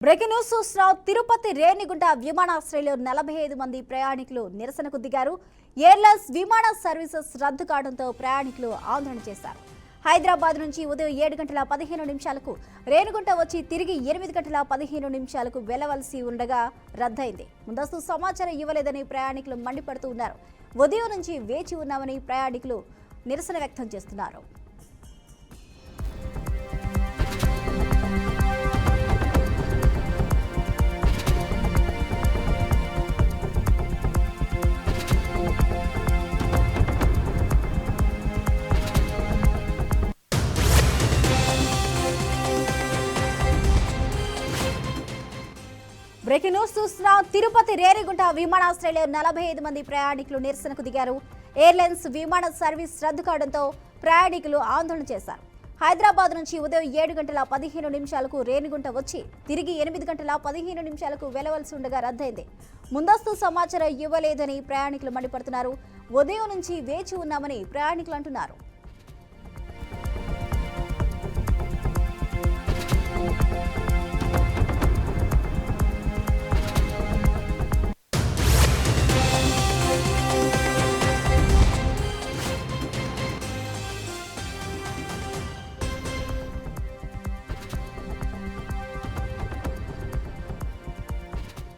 Breaking news చూస్తున్నాం. తిరుపతి రేణిగుంట విమానాశ్రయంలో 45 మంది ప్రయాణికులు నిరసనకు దిగారు. ఎయిర్లైన్స్ విమాన సర్వీసెస్ రద్దు కావడంతో ప్రయాణికులు ఆందోళన చేశారు. హైదరాబాద్ నుంచి ఉదయం 7 గంటల 15 నిమిషాలకు రేణిగుంట వచ్చి తిరిగి 8 గంటల 15 నిమిషాలకు వెళ్లవలసి ఉండగా రద్దయింది. ముందస్తు సమాచారం ఇవ్వలేదని ప్రయాణికులు మండిపడుతూ ఉన్నారు. ఉదయం నుంచి వేచి ఉన్నామని ప్రయాణికులు నిరసన వ్యక్తం చేస్తున్నారు. బ్రేకింగ్ న్యూస్ చూస్తున్నాం. తిరుపతి రేణిగుంట విమానాశ్రయంలో 45 మంది ప్రయాణికులు నిరసనకు దిగారు. ఎయిర్లైన్స్ విమాన సర్వీస్ రద్దు కావడంతో ప్రయాణికులు ఆందోళన చేశారు. హైదరాబాద్ నుంచి ఉదయం 7 గంటల 15 నిమిషాలకు రేణిగుంట వచ్చి తిరిగి 8 గంటల 15 నిమిషాలకు వెళ్లవలసి ఉండగా రద్దయింది. ముందస్తు సమాచారం ఇవ్వలేదని ప్రయాణికులు మండిపడుతున్నారు. ఉదయం నుంచి వేచి ఉన్నామని ప్రయాణికులు అంటున్నారు.